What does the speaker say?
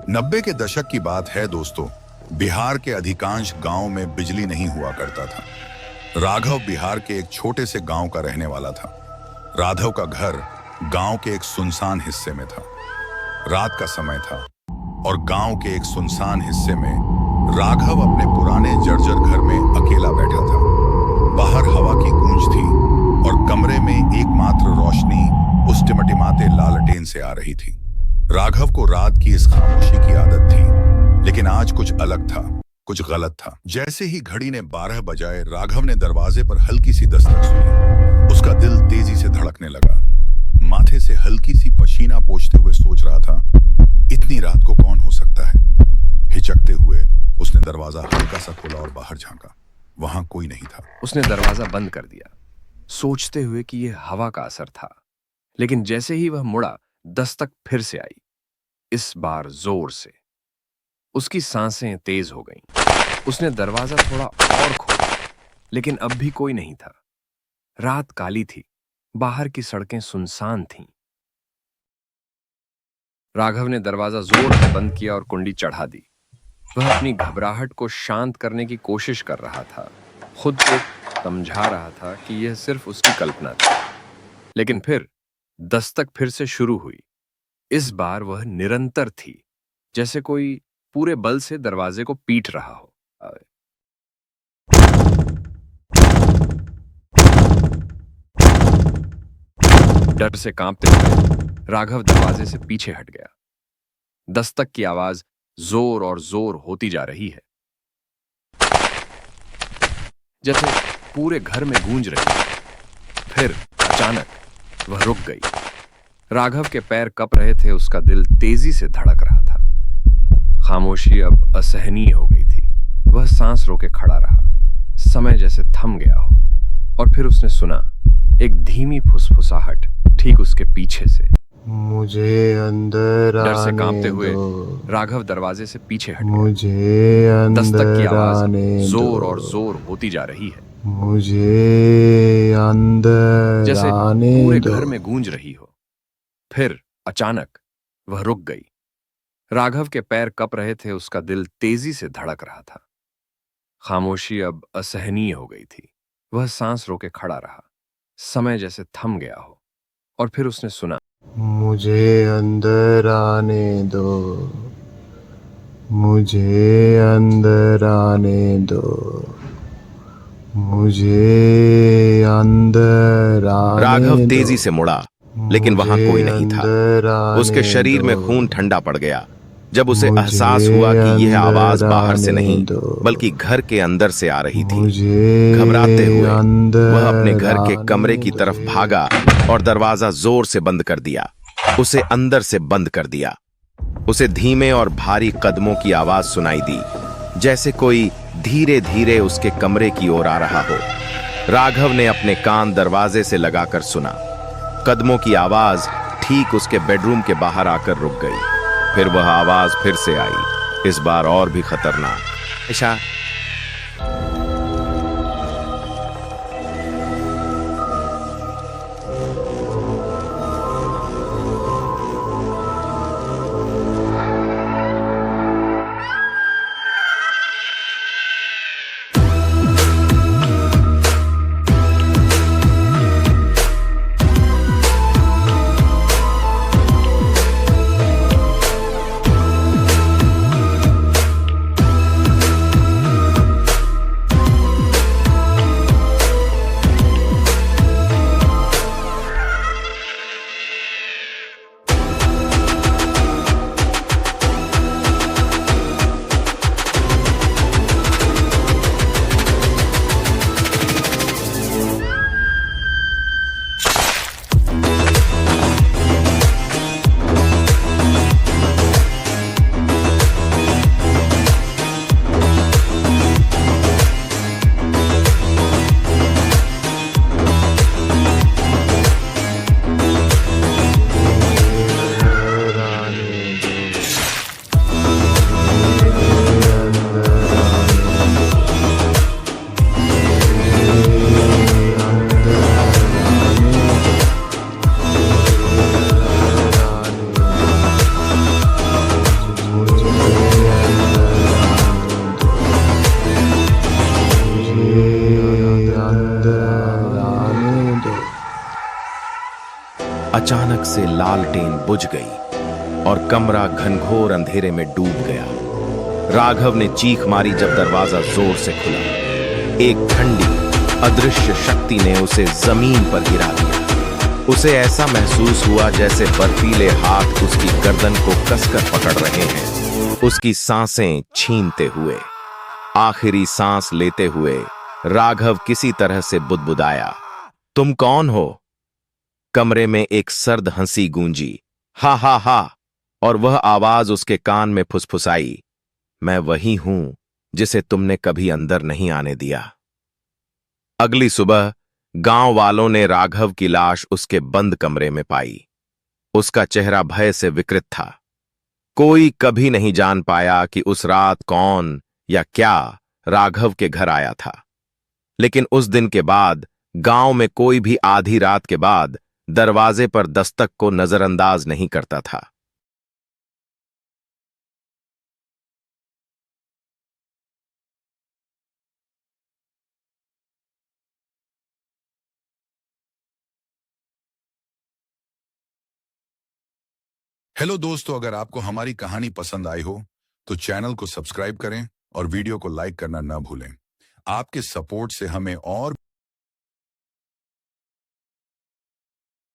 90 के दशक की बात है दोस्तों। बिहार के अधिकांश गांव में बिजली नहीं हुआ करता था। राघव बिहार के एक छोटे से गांव का रहने वाला था। राघव का घर गांव के एक सुनसान हिस्से में था। रात का समय था और गांव के एक सुनसान हिस्से में राघव अपने पुराने जर्जर घर में अकेला बैठा था। बाहर हवा की गूंज थी और कमरे में एकमात्र रोशनी उस टिमटिमाते लालटेन से आ रही थी। राघव को रात की इस खामोशी की आदत थी, लेकिन आज कुछ अलग था, कुछ गलत था। जैसे ही घड़ी ने 12 बजाए, राघव ने दरवाजे पर हल्की सी दस्तक सुनी। उसका दिल तेजी से धड़कने लगा। माथे से हल्की सी पसीना पोंछते हुए सोच रहा था, इतनी रात को कौन हो सकता है। हिचकते हुए उसने दरवाजा हल्का सा खोला और बाहर झांका। वहां कोई नहीं था। उसने दरवाजा बंद कर दिया, सोचते हुए कि यह हवा का असर था। लेकिन जैसे ही वह मुड़ा, दस्तक फिर से आई, इस बार जोर से। उसकी सांसें तेज हो गईं। उसने दरवाजा थोड़ा और खोला, लेकिन अब भी कोई नहीं था। रात काली थी, बाहर की सड़कें सुनसान थीं। राघव ने दरवाजा जोर से बंद किया और कुंडी चढ़ा दी। वह अपनी घबराहट को शांत करने की कोशिश कर रहा था, खुद को समझा रहा था कि यह सिर्फ उसकी कल्पना थी। लेकिन फिर दस्तक फिर से शुरू हुई। इस बार वह निरंतर थी, जैसे कोई पूरे बल से दरवाजे को पीट रहा हो। डर से कांपते हुए राघव दरवाजे से पीछे हट गया। दस्तक की आवाज जोर और जोर होती जा रही है, जैसे पूरे घर में गूंज रही है। फिर अचानक वह रुक गई। राघव के पैर कप रहे थे, उसका दिल तेजी से धड़क रहा था। खामोशी अब असहनीय हो गई थी। वह सांस रोके खड़ा रहा, समय जैसे थम गया हो। और फिर उसने सुना एक धीमी फुसफुसाहट ठीक उसके पीछे से। मुझे अंदर डर से आने कांपते हुए दो। राघव दरवाजे से पीछे हट गया। मुझे अंदर दस्तक की आवाज आने जोर दो। और जोर होती जा रही है, मुझे अंदर जैसे आने पूरे दो। घर में गूंज रही हो। फिर अचानक वह रुक गई। राघव के पैर कप रहे थे, उसका दिल तेजी से धड़क रहा था। खामोशी अब असहनीय हो गई थी। वह सांस रोके खड़ा रहा, समय जैसे थम गया हो। और फिर उसने सुना, मुझे अंदर आने दो। मुझे अंदर आने दो। मुझे अंदर आने राघव दो। तेजी से मुड़ा, लेकिन वहां कोई नहीं था। अंदर आने उसके शरीर में दो। खून ठंडा पड़ गया जब उसे मुझे एहसास हुआ कि यह आवाज अंदर बाहर से आने नहीं, दो। बल्कि घर के अंदर से आ रही थी। मुझे घबराते हुए अंदर वह अपने घर के आने कमरे की तरफ दो। भागा और दरवाजा जोर से बंद कर दिया। उसे अंदर से बंद कर दिया। उसे धीमे और भारी कदमों की आवाज सुनाई दी, जैसे कोई धीरे धीरे उसके कमरे की ओर आ रहा हो। राघव ने अपने कान दरवाजे से लगाकर सुना। कदमों की आवाज ठीक उसके बेडरूम के बाहर आकर रुक गई। फिर वह आवाज फिर से आई, इस बार और भी खतरनाक। ईशा, से लालटेन बुझ गई और कमरा घनघोर अंधेरे में डूब गया। राघव ने चीख मारी जब दरवाजा जोर से खुला। एक ठंडी अदृश्य शक्ति ने उसे जमीन पर गिरा दिया। उसे ऐसा महसूस हुआ जैसे बर्फीले हाथ उसकी गर्दन को कसकर पकड़ रहे हैं, उसकी सांसें छीनते हुए। आखिरी सांस लेते हुए राघव किसी तरह से बुदबुदाया, तुम कौन हो? कमरे में एक सर्द हंसी गूंजी, हा हा हा, और वह आवाज उसके कान में फुसफुसाई, मैं वही हूं जिसे तुमने कभी अंदर नहीं आने दिया। अगली सुबह गांव वालों ने राघव की लाश उसके बंद कमरे में पाई। उसका चेहरा भय से विकृत था। कोई कभी नहीं जान पाया कि उस रात कौन या क्या राघव के घर आया था। लेकिन उस दिन के बाद गांव में कोई भी आधी रात के बाद दरवाजे पर दस्तक को नजरअंदाज नहीं करता था। हेलो दोस्तों, अगर आपको हमारी कहानी पसंद आई हो तो चैनल को सब्सक्राइब करें और वीडियो को लाइक करना न भूलें। आपके सपोर्ट से हमें और